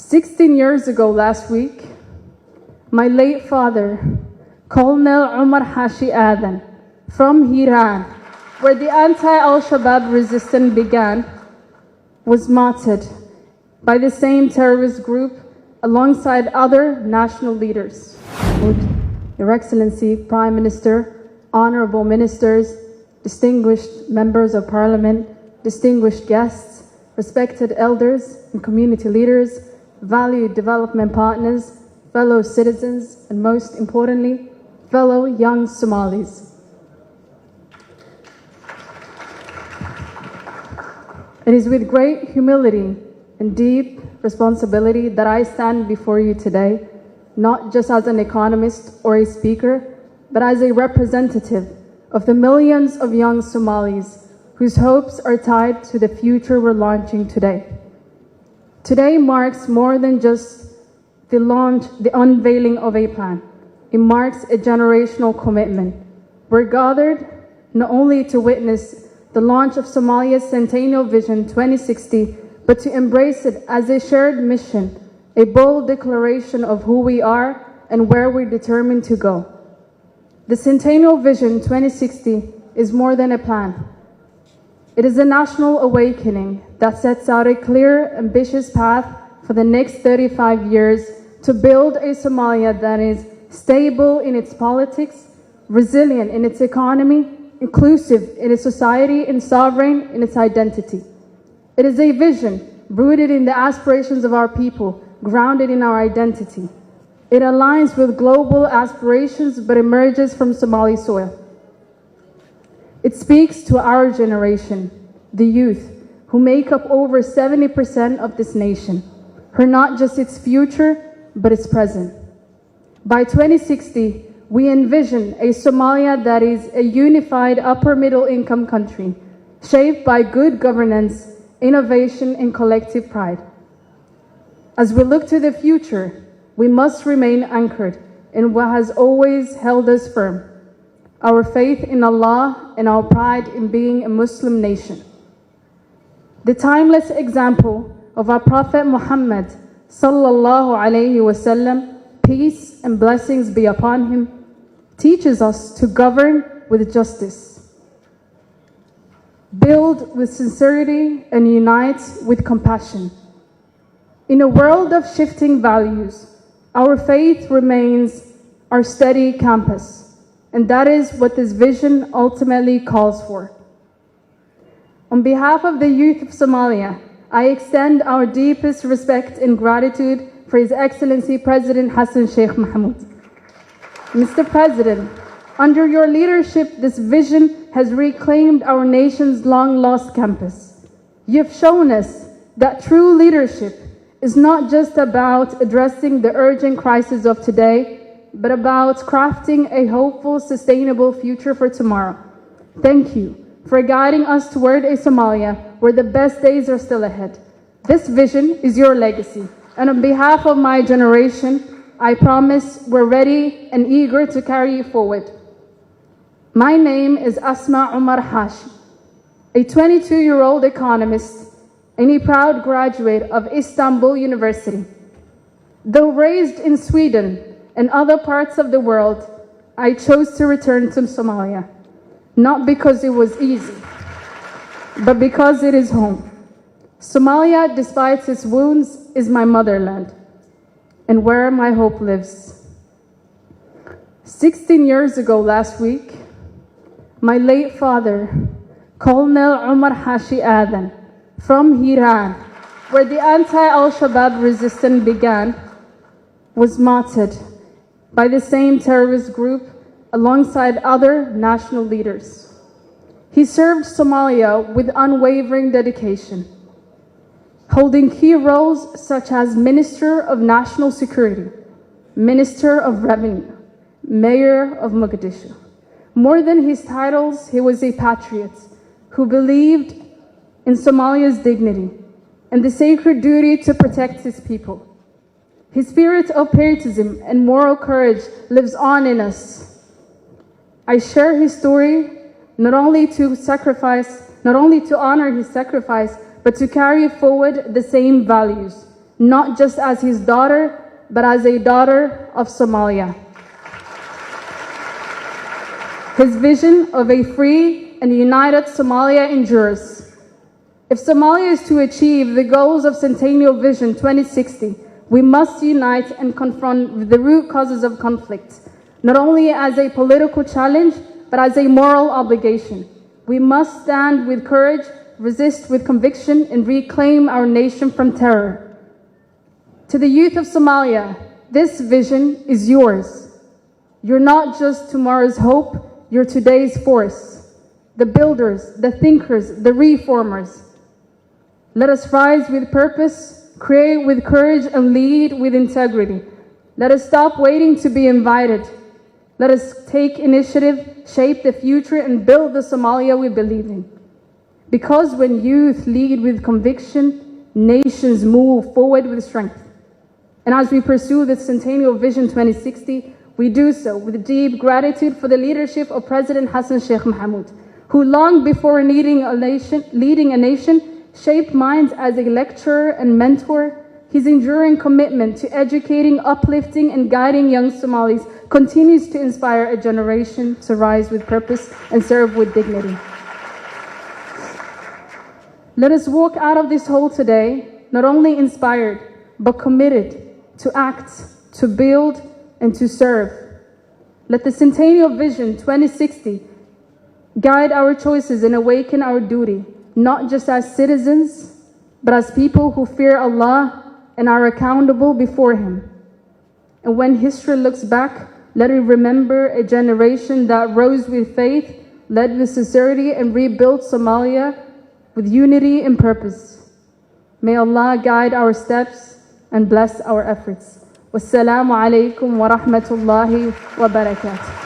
16 years ago last week, my late father, Colonel Xaashi from Iran, where the anti-Al-Shabaab resistance began, was martyred by the same terrorist group alongside other national leaders. Your Excellency, Prime Minister, honorable ministers, distinguished members of parliament, distinguished guests, respected elders and community leaders, valued development partners, fellow citizens, and most importantly, fellow young Somalis. It is with great humility and deep responsibility that I stand before you today, not just as an economist or a speaker, but as a representative of the millions of young Somalis whose hopes are tied to the future we're launching today. Today marks more than just the unveiling of a plan. It marks a generational commitment. We're gathered not only to witness the launch of Somalia's Centennial Vision 2060, but to embrace it as a shared mission, a bold declaration of who we are and where we're determined to go. The Centennial Vision 2060 is more than a plan. It is a national awakening that sets out a clear, ambitious path for the next 35 years to build a Somalia that is stable in its politics, resilient in its economy, inclusive in its society, and sovereign in its identity. It is a vision rooted in the aspirations of our people, grounded in our identity. It aligns with global aspirations but emerges from Somali soil. It speaks to our generation, the youth, who make up over 70% of this nation, who are not just its future, but its present. By 2060, we envision a Somalia that is a unified upper middle income country, shaped by good governance, innovation, and collective pride. As we look to the future, we must remain anchored in what has always held us firm, our faith in Allah and our pride in being a Muslim nation. The timeless example of our Prophet Muhammad sallallahu alayhi wasallam, peace and blessings be upon him, teaches us to govern with justice, build with sincerity, and unite with compassion. In a world of shifting values, our faith remains our steady compass. And that is what this vision ultimately calls for. On behalf of the youth of Somalia, I extend our deepest respect and gratitude for His Excellency President Hassan Sheikh Mohamud. Mr. President, under your leadership, this vision has reclaimed our nation's long-lost campus. You've shown us that true leadership is not just about addressing the urgent crises of today, but about crafting a hopeful, sustainable future for tomorrow. Thank you for guiding us toward a Somalia where the best days are still ahead. This vision is your legacy, and on behalf of my generation, I promise we're ready and eager to carry you forward. My name is Asma Xaashi, a 22-year-old economist and a proud graduate of Istanbul University. Though raised in Sweden and other parts of the world, I chose to return to Somalia, not because it was easy, but because it is home. Somalia, despite its wounds, is my motherland, and where my hope lives. 16 years ago last week, my late father, Colonel Xaashi from Iran, where the anti-Al-Shabaab resistance began, was martyred by the same terrorist group alongside other national leaders. He served Somalia with unwavering dedication, holding key roles such as Minister of National Security, Minister of Revenue, Mayor of Mogadishu. More than his titles, he was a patriot who believed in Somalia's dignity and the sacred duty to protect his people. His spirit of patriotism and moral courage lives on in us. I share his story not only to honor his sacrifice, but to carry forward the same values, not just as his daughter, but as a daughter of Somalia. His vision of a free and united Somalia endures. If Somalia is to achieve the goals of Centennial Vision 2060, we must unite and confront the root causes of conflict, not only as a political challenge, but as a moral obligation. We must stand with courage, resist with conviction, and reclaim our nation from terror. To the youth of Somalia, this vision is yours. You're not just tomorrow's hope, you're today's force. The builders, the thinkers, the reformers. Let us rise with purpose, create with courage, and lead with integrity. Let us stop waiting to be invited. Let us take initiative, shape the future, and build the Somalia we believe in. Because when youth lead with conviction, nations move forward with strength. And as we pursue the Centennial Vision 2060, we do so with deep gratitude for the leadership of President Hassan Sheikh Mohamud, who long before leading a nation, shaped minds as a lecturer and mentor. His enduring commitment to educating, uplifting, and guiding young Somalis continues to inspire a generation to rise with purpose and serve with dignity. Let us walk out of this hall today, not only inspired, but committed to act, to build, and to serve. Let the Centennial Vision 2060 guide our choices and awaken our duty, not just as citizens, but as people who fear Allah and are accountable before Him. And when history looks back, let it remember a generation that rose with faith, led with sincerity, and rebuilt Somalia with unity and purpose. May Allah guide our steps and bless our efforts. Wassalamu alaikum wa rahmatullahi wa barakatuh.